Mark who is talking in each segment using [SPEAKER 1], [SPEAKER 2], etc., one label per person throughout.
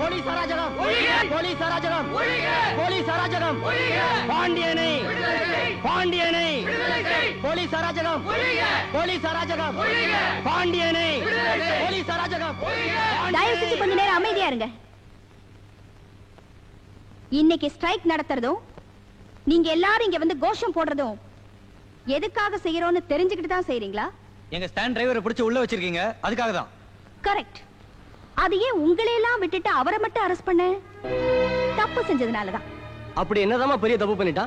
[SPEAKER 1] Police அராஜகம் police அராஜகம் police அராஜகம் பாண்டியனை பாண்டியனை போலீஸ் அராஜகம் போலீஸ் அராஜகம் பாண்டியனை போலீஸ் அராஜகம்.
[SPEAKER 2] தயவு செஞ்சு கொஞ்ச நேரம் அமைதியா இருங்க. இன்னைக்கு ஸ்ட்ரைக் நடத்துறதும் நீங்க எல்லாரும் இங்க வந்து கோஷம் போடுறதும் எதுக்காக செய்யறோம்னு தெரிஞ்சுக்கிட்டு தான் செய்றீங்களா?
[SPEAKER 1] எங்க ஸ்டாண்ட் டிரைவரை பிடிச்சு உள்ள வச்சிருக்கீங்க, அதுக்காக தான்.
[SPEAKER 2] கரெக்ட். அது ஏன் உங்களையெல்லாம் விட்டுட்டு அவரை மட்டும் அரெஸ்ட் பண்ண? தப்பு செஞ்சதுனாலதான்.
[SPEAKER 1] அப்படி என்னதான் பெரிய தப்பு பண்ணிட்டா?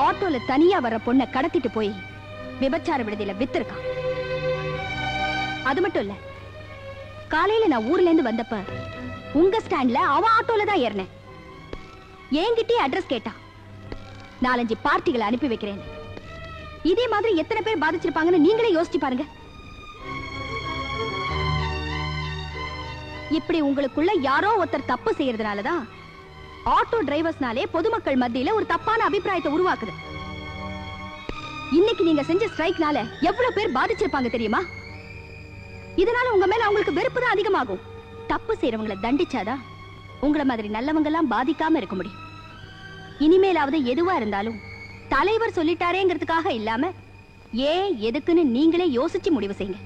[SPEAKER 2] ஆட்டோல தனியா வர பொண்ணை கடத்திட்டு போய் விபச்சார விடுதியில வித்திருக்கான். அது மட்டும் இல்ல, காலையில நான் ஊர்ல இருந்து வந்தப்ப உங்க ஸ்டாண்ட்ல அவன் ஆட்டோல தான் ஏறினேன். என்கிட்டயே அட்ரஸ் கேட்டா 4-5 பார்ட்டிகளை அனுப்பி வைக்கிறேன். இதே மாதிரி எத்தனை பேர் பாதிச்சிருப்பாங்கன்னு நீங்களே யோசிச்சு பாருங்க. இப்படி உங்களுக்குள்ள யாரோ ஒருத்தர் தப்பு செய்யறதுனாலதான் ஆட்டோ டிரைவர்ஸ்னாலே பொதுமக்கள் மத்தியில ஒரு தப்பான அபிப்பிராயத்தை உருவாக்குது. இன்னைக்கு நீங்க செஞ்ச ஸ்ட்ரைக்னால எவ்வளவு பேர் பாதிச்சிருப்பாங்க தெரியுமா? இதனால உங்க மேல அவங்களுக்கு வெறுப்பு தான் அதிகமாகும். தப்பு செய்யறவங்களை தண்டிச்சாதான் உங்களை மாதிரி நல்லவங்க எல்லாம் பாதிக்காம இருக்க முடியும். இனிமேலாவது எதுவா இருந்தாலும் தலைவர் சொல்லிட்டாரேங்கிறதுக்காக இல்லாம ஏன் எதுக்குன்னு நீங்களே யோசிச்சு முடிவு செய்யுங்க.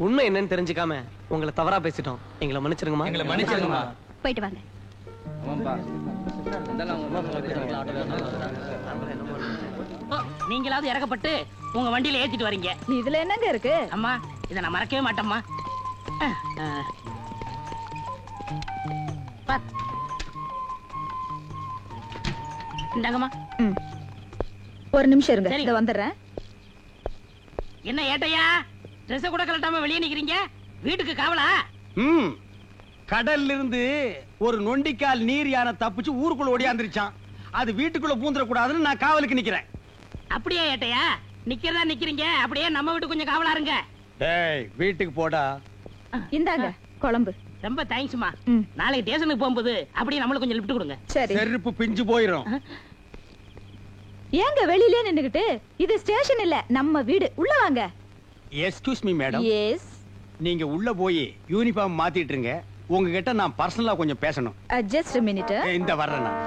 [SPEAKER 1] உண்மை என்னன்னு தெரிஞ்சுக்காம உங்களை தவறா பேசிட்டோம். எங்களை மன்னிச்சிருங்கம்மா. எங்களை மன்னிச்சிருங்கம்மா.
[SPEAKER 2] போயிட்டு வாங்க.
[SPEAKER 3] நீங்களாவது இறக்கப்பட்டு உங்க வண்டியில ஏத்திட்டு வரீங்க.
[SPEAKER 4] இதுல என்னங்க இருக்கு?
[SPEAKER 3] அம்மா இதை நான் மறக்கவே மாட்டேம்மா. இந்தாங்கம்மா.
[SPEAKER 4] ஒரு நிமிஷம் இருங்க, இத வந்துடுறேன்.
[SPEAKER 3] என்ன ஏட்டையா ட்ரெஸ் கூட கலட்டாம வெளியே நிக்கிறீங்க? வீட்டுக்கு காவலா?
[SPEAKER 5] கடல்ல இருந்து ஒரு நொண்டிக்கால் நீர் யானை தப்பிச்சு ஊருக்குள்ள ஓடியாந்துருச்சான். அது வீட்டுக்குள்ள பூந்துட கூடாதுன்னு நான் காவலுக்கு நிக்கிறேன்.
[SPEAKER 3] அப்படியே ஏட்டையா நிக்கிறதா நிக்கிறீங்க? அப்படியே நம்ம வீட்டு கொஞ்சம் காவலா இருங்க.
[SPEAKER 5] டேய் வீட்டுக்கு போடா.
[SPEAKER 4] இந்தாங்க குழம்பு.
[SPEAKER 3] ரொம்ப தேங்க்ஸ்மா. நாளைக்கு ஸ்டேஷனுக்கு போகும்போது அப்படியே நம்மளுக்கு கொஞ்சம் லிஃப்ட் கொடுங்க.
[SPEAKER 4] சரி.
[SPEAKER 5] செருப்பு பிஞ்சு போயிடும்.
[SPEAKER 4] ஏங்க வெளியிலே நின்னுகிட்டு? இது ஸ்டேஷன் இல்ல, நம்ம வீடு. உள்ள வாங்க.
[SPEAKER 5] Excuse me madam.
[SPEAKER 4] எஸ்.
[SPEAKER 5] நீங்க உள்ள போய் யூனிஃபார்ம் மாத்திட்டு இருங்க. உங்ககிட்ட நான் பர்சனலா கொஞ்சம் பேசணும்.
[SPEAKER 4] Just a minute.
[SPEAKER 5] இந்த வர்றேன் நான்.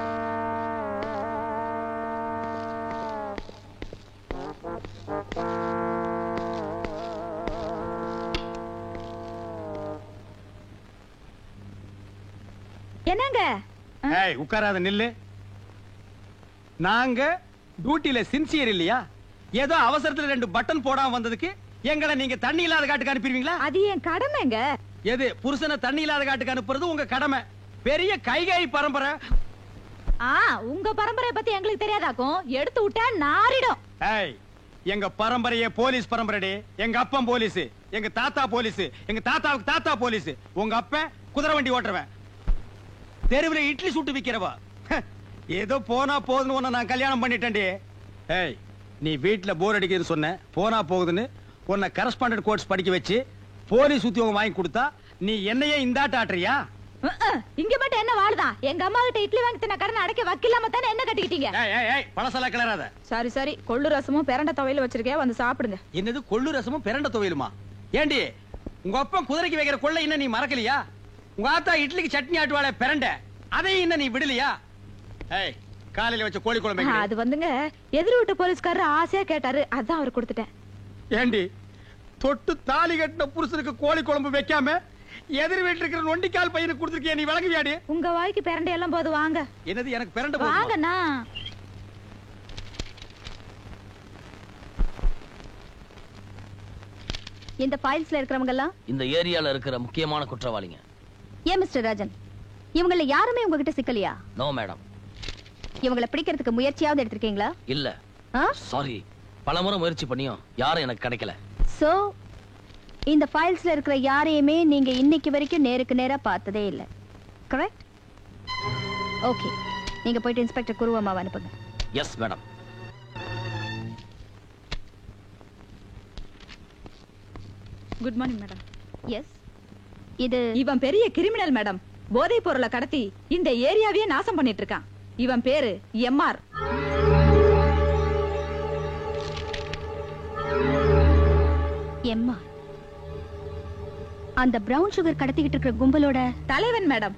[SPEAKER 4] என்னங்க?
[SPEAKER 5] ஏய் உட்காராத நில்லு. நாங்க டியூட்டில சின்சியர் இல்லையா? ஏதோ அவசரத்துல 2 பட்டன் போடாம வந்ததுக்கு எங்களை நீங்க தண்ணி இல்லாத காட்டுக்கு அனுப்பிடுவீங்களா?
[SPEAKER 4] அது என் கடமைங்க.
[SPEAKER 5] எது புருஷனை தண்ணி இல்லாத காட்டுக்கு அனுப்புறது உங்க கடமை. பெரிய கைகை பரம்பரை.
[SPEAKER 4] உங்க பரம்பரை பத்தி எங்களுக்கு தெரியாதாக்கும். எடுத்து விட்டா நாரிடும்.
[SPEAKER 5] ஏய் எங்க பரம்பரையே போலீஸ் பரம்பரைடி. எங்க அப்பன் போலீஸ், எங்க தாத்தா போலீஸ், எங்க தாத்தாவுக்கு தாத்தா போலீஸ். உங்க அப்பன் குதிரை வண்டி ஓட்டுறவன், தெருவுல இட்லி சுட்டு விக்கிறவா. ஏதோ போனா போதுன்னு உன்னை நான் கல்யாணம் பண்ணிட்டேன்டி. ஏய் நீ வீட்டுல போர் அடிக்குதுன்னு சொன்ன, போனா போகுதுன்னு உன்னை கரஸ்பாண்டன்ட் கோர்ஸ் படிக்க வச்சு போலீஸ் உத்தியோகம் வாங்கி கொடுத்தா நீ என்னையே இந்தாட்ட ஆட்டுறியா?
[SPEAKER 4] இங்க மட்டும் என்ன வாழுதான்? எங்க அம்மா கிட்ட இட்லி வாங்கி தின்ன கடனை அடைக்க வக்கில்லாம தானே என்ன கட்டிக்கிட்டீங்க?
[SPEAKER 5] பழசலா கிளறாத.
[SPEAKER 4] சரி சரி, கொள்ளு ரசமும் பிரண்ட துவையில வச்சிருக்கேன், வந்து சாப்பிடுங்க.
[SPEAKER 5] என்னது கொள்ளு ரசமும் பிரண்ட துவையிலுமா? ஏண்டி உங்க அப்பா குதிரைக்கு வைக்கிற கொள்ளை இன்னும் நீ மறக்கலையா? உங்க ஆத்தா இட்லிக்கு சட்னி ஆட்டுவாளே பிரண்ட, அதையும் இன்னும் நீ விடலையா? ஏய் காலையில வச்ச கோழி குழம்பு.
[SPEAKER 4] அது வந்துங்க எதிர் வீட்டு போலீஸ்காரர் ஆசையா கேட்டாரு, அதான் அவர் கொடுத்துட்டேன்.
[SPEAKER 5] ஏண்டி தொட்டு தாலி கட்டின புருஷனுக்கு கோழி குழம்பு வைக்காம எதிர் வீட்டுல இருக்கிற நொண்டிக்கால் பையனுக்கு கொடுத்துருக்கிய, நீ விளங்குவியாடி?
[SPEAKER 4] உங்க வாய்க்கு பிரண்டை எல்லாம் போது வாங்க.
[SPEAKER 5] என்னது எனக்கு பிரண்ட
[SPEAKER 4] வாங்கண்ணா.
[SPEAKER 2] இந்த ஃபைல்ஸ்ல இருக்கிறவங்க எல்லாம்
[SPEAKER 6] இந்த ஏரியால இருக்கிற முக்கியமான குற்றவாளிங்க.
[SPEAKER 2] ஏன் மிஸ்டர் ராஜன், இவங்கள யாருமே உங்ககிட்ட சிக்கலையா?
[SPEAKER 6] No madam.
[SPEAKER 2] இவங்கள பிடிக்கிறதுக்கு முயற்சியாவது எடுத்திருக்கீங்களா?
[SPEAKER 6] இல்ல. சாரி, பலமுறை முயற்சி பண்ணியும் யாரும் எனக்கு கிடைக்கல.
[SPEAKER 2] சோ இந்த ஃபைல்ஸ்ல இருக்கிற யாரையுமே நீங்க இன்னைக்கு வரைக்கும் நேருக்கு நேரா பார்த்ததே இல்ல, கரெக்ட்? ஓகே, நீங்க போயிட்டு இன்ஸ்பெக்டர் குருவம்மாவை அனுப்புங்க.
[SPEAKER 6] Yes madam.
[SPEAKER 4] Good morning madam.
[SPEAKER 2] Yes, இது
[SPEAKER 4] இவன் பெரிய கிரிமினல் மேடம். போதைப் பொருளை கடத்தி இந்த ஏரியாவையே நாசம் பண்ணிட்டு இருக்கான். இவன் பேரு எம்ஆர்.
[SPEAKER 2] அந்த பிரவுன் சுகர் கடத்திக்கிட்டு இருக்கிற கும்பலோட
[SPEAKER 4] தலைவன் மேடம்.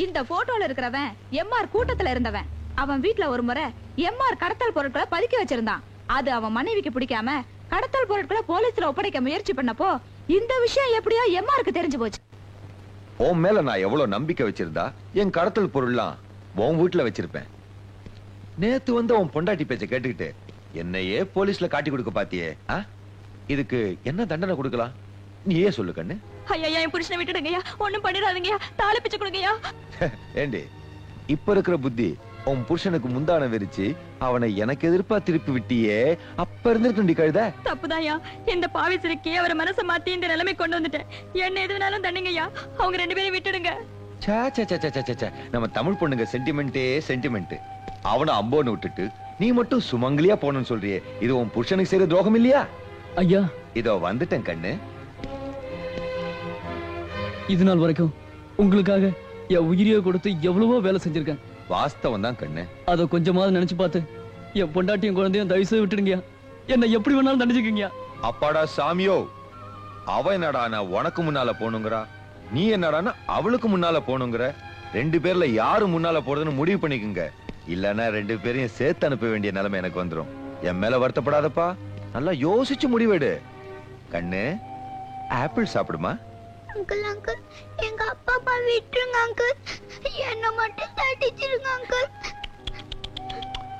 [SPEAKER 4] இந்த போட்டோல இருக்கிறவன் எம்ஆர் கூட்டத்துல இருந்தவன். அவன் வீட்ல ஒரு முறை எம்ஆர் கடத்தல் பொருட்களை பதுக்கி வச்சிருந்தான். அது அவன் மனைவிக்கு பிடிக்காம கடத்தல் பொருட்களை போலீஸ்ல ஒப்படைக்க முயற்சி பண்ணப்போ இந்த விஷயம் எப்படியோ எம்ஆருக்கு தெரிஞ்சு போச்சு.
[SPEAKER 7] உன் மேல நான் எவ்வளவு நம்பிக்கை வச்சிருந்தா என் கடத்தல் பொருள்லாம் உன் வீட்டுல வச்சிருப்பேன். நேத்து வந்து உன் பொண்டாட்டி பேச்ச கேட்டுக்கிட்டு என்னையே போலீஸ்ல காட்டி கொடுக்க பாத்தியே. இதுக்கு என்ன தண்டனை கொடுக்கலாம் நீயே சொல்லு கண்ணு.
[SPEAKER 2] ஐயா என் புருஷனை விட்டுடுங்கய்யா, ஒண்ணும் பண்ணிடாதீங்கய்யா, தாலி பிச்சை கொடுங்கய்யா.
[SPEAKER 7] ஏண்டி இப்ப இருக்கிற புத்தி உன் புருஷனுக்கு முந்தான விரிச்சு அவனை எனக்கு எதிர்ப்பா திருப்பி விட்டியே, அப்ப இருந்திருக்கண்டி கழுத.
[SPEAKER 2] தப்புதான்யா, இந்த பாவி சிறுக்கி அவரை மனசை மாத்தி இந்த நிலைமை கொண்டு வந்துட்டேன். என்ன எதுனாலும் தண்ணிங்கய்யா, அவங்க 2 பேரும் விட்டுடுங்க.
[SPEAKER 7] நம்ம தமிழ் பொண்ணுங்க சென்டிமெண்டே சென்டிமெண்ட். அவனை அம்போன்னு விட்டுட்டு நீ மட்டும் சுமங்கலியா போனன்னு சொல்றியே, இது உன் புருஷனுக்கு செய்யற துரோகம் இல்லையா?
[SPEAKER 1] ஐயா
[SPEAKER 7] இதோ வந்துட்டேன் கண்ணு.
[SPEAKER 1] இது நாள் வரைக்கும் உங்களுக்காக என் உயிரியை கொடுத்து எவ்வளவோ வேலை செஞ்சிருக்கேன்.
[SPEAKER 7] வாஸ்தவம் தான் கண்ணு.
[SPEAKER 1] அத கொஞ்சமாவது நினைச்சு பார்த்து என் பொண்டாட்டியும் குழந்தையும் தயவு செய்து விட்டுடுங்க. என்ன எப்படி வேணாலும் தண்டிச்சுக்கீங்க.
[SPEAKER 7] அப்பாடா சாமியோ, அவ என்னடா நான் உனக்கு முன்னால போனுங்கறா, நீ என்னடா அவளுக்கு முன்னால போனுங்கற. 2 பேர்ல யாரு முன்னால போறதுன்னு முடிவு பண்ணிக்கங்க. இல்லன்னா 2 பேரையும் சேர்த்து அனுப்ப வேண்டிய நிலைமை எனக்கு வந்துரும். என் மேல வருத்தப்படாதப்பா, நல்லா யோசிச்சு முடிவெடு கண்ணு. ஆப்பிள் சாப்பிடுமா?
[SPEAKER 8] அங்கிள் அங்கிள் எங்க அப்பா அம்மா விட்டுருங்க அங்கிள், என்ன மட்டும் தட்டிச்சிருங்க அங்கிள்.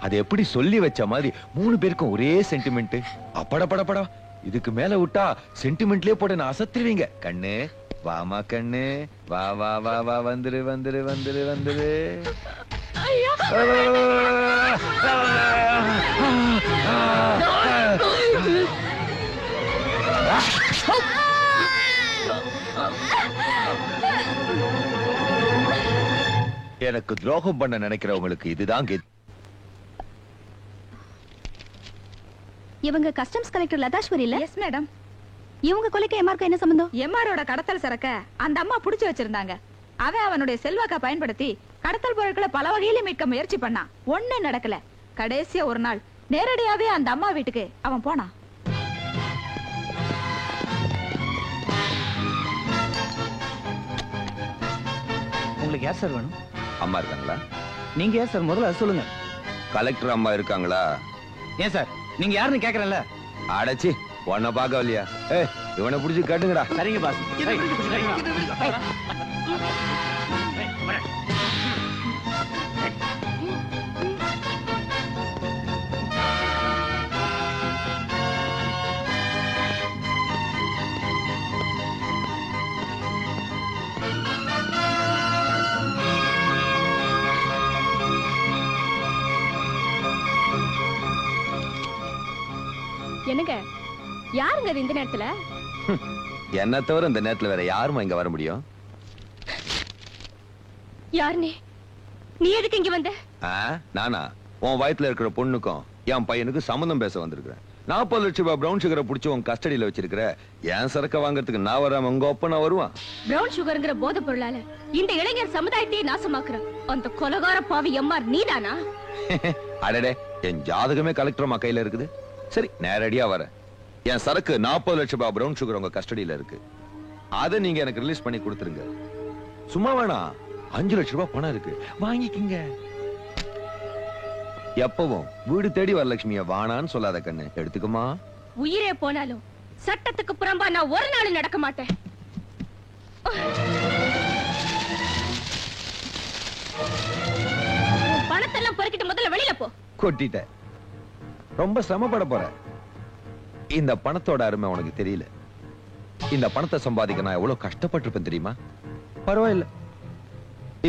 [SPEAKER 7] அது எப்படி சொல்லி வச்ச மாதிரி 3 பேருக்கும் ஒரே சென்டிமெண்ட். அப்படா இதுக்கு மேல விட்டா சென்டிமெண்ட்லயே போட்டு நான் அசத்துருவீங்க கண்ணு. வாமா கண்ணு, வா வா வா வா, வந்துரு வந்துரு வந்துரு வந்துரு. எனக்கு துரோகம் பண்ண நினைக்கிறவங்களுக்கு இதுதான் கெத்து.
[SPEAKER 2] இவங்க கஸ்டம்ஸ் கலெக்டர் லதாஸ்வரி இல்ல?
[SPEAKER 4] Yes madam.
[SPEAKER 2] இவங்க கொலைக்கு எம்ஆருக்கு என்ன சம்பந்தம்?
[SPEAKER 4] எம்ஆரோட கடத்தல் சரக்க அந்த அம்மா புடிச்சு வச்சிருந்தாங்க. அவன் அவனுடைய செல்வாக்க பயன்படுத்தி கடத்தல் பொருட்களை பல வகையில மீட்க முயற்சி பண்ணான். ஒண்ணு நடக்கல. கடைசியா ஒரு நாள் நேரடியாவே அந்த அம்மா வீட்டுக்கு அவன் போனான்.
[SPEAKER 5] உங்களுக்கு யார் சார் வேணும்?
[SPEAKER 7] அம்மா இருக்காங்களா?
[SPEAKER 5] நீங்க யார் சார் முதல்ல சொல்லுங்க.
[SPEAKER 7] கலெக்டர் அம்மா இருக்காங்களா?
[SPEAKER 5] ஏன் சார் நீங்க யாருன்னு கேக்குறேன்ல.
[SPEAKER 7] அடைச்சி உன்னை பார்க்கவில்லையா? இவனை புடிச்சு கட்டுங்கடா.
[SPEAKER 5] சரிங்க பாஸ்.
[SPEAKER 2] என்னங்க யாருங்க அது இந்த நேரத்துல?
[SPEAKER 7] என்ன தவிர இந்த நேரத்துல வேற யாருமா இங்க வர முடியும்?
[SPEAKER 2] யார் நீ எதுக்கு இங்க வந்த?
[SPEAKER 7] நானா உன் வயத்துல இருக்கிற பொண்ணுக்கும் என் பையனுக்கு சம்மந்தம் பேச வந்திருக்கிறேன். 40 லட்சம் ரூபாய் பிரவுன் சுகரை புடிச்சு உன் கஸ்டடியில வச்சிருக்கிற. என் சரக்க வாங்கறதுக்கு நான் வராம உங்க ஒப்பனா வருவான்?
[SPEAKER 2] பிரவுன் சுகர்ங்கிற போதை பொருளால இந்த இளைஞர் சமுதாயத்தையே நாசமாக்குறான் அந்த கொலகார பாவி எம்ஆர் நீதானா?
[SPEAKER 7] அடடே, என் ஜாதகமே கலெக்டர் அம்மா கையில இருக்குது. சரி நேரடியா வர. என் சரக்கு 40 லட்சம் ரூபாய் பிரவுன் சுகர் உங்க கஸ்டடியில இருக்கு. அதை நீங்க எனக்கு ரிலீஸ் பண்ணி கொடுத்துருங்க. சும்மா வேணாம், 5 லட்சம் ரூபாய் பணம் இருக்கு, வாங்கிக்கிங்க. எப்பவும் வீடு தேடி வரலட்சுமிய வானான்னு சொல்லாத கண்ணு, எடுத்துக்குமா.
[SPEAKER 2] உயிரே போனாலும் சட்டத்துக்கு புறம்பா நான் ஒரு நாள் நடக்க மாட்டேன். பணத்தெல்லாம் பொறுக்கிட்டு முதல்ல வெளியில போ.
[SPEAKER 7] கொட்டிட்ட. ரொம்ப சிரமப்பட போற. இந்த பணத்தோட அருமை உனக்கு தெரியல. இந்த பணத்தை சம்பாதிக்க நான் எவ்வளவு கஷ்டப்பட்டிருப்பேன் தெரியுமா? பரவாயில்ல,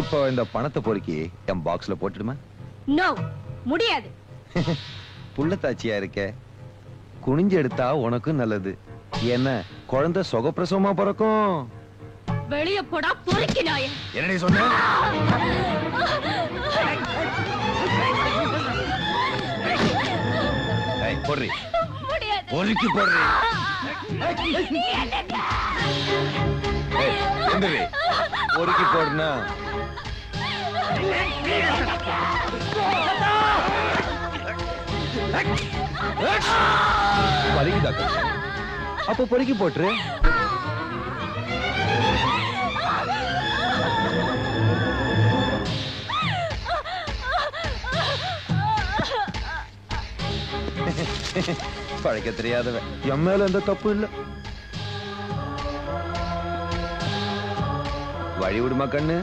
[SPEAKER 7] இப்போ இந்த பணத்தை பொறுக்கி என் பாக்ஸ்ல போட்டுடுமா?
[SPEAKER 2] நோ, முடியாது.
[SPEAKER 7] புள்ளத்தாச்சியா இருக்க, குனிஞ்சு எடுத்தா உனக்கு நல்லது. என்ன குழந்தை சுகப்பிரசவமா பிறக்கும்.
[SPEAKER 2] வெளிய போடா பொறுக்கி நாயே.
[SPEAKER 7] என்னடி சொன்ன? போடுறி, பொறுக்கி போடுறி. பொறுக்கி போடுனா வலிக்குதா? அப்ப பொறுக்கி போட்டுரு. பழைக்க தெரியாதவன், என் மேல எந்த தப்பு இல்ல. வழி விடுமா கண்ணு.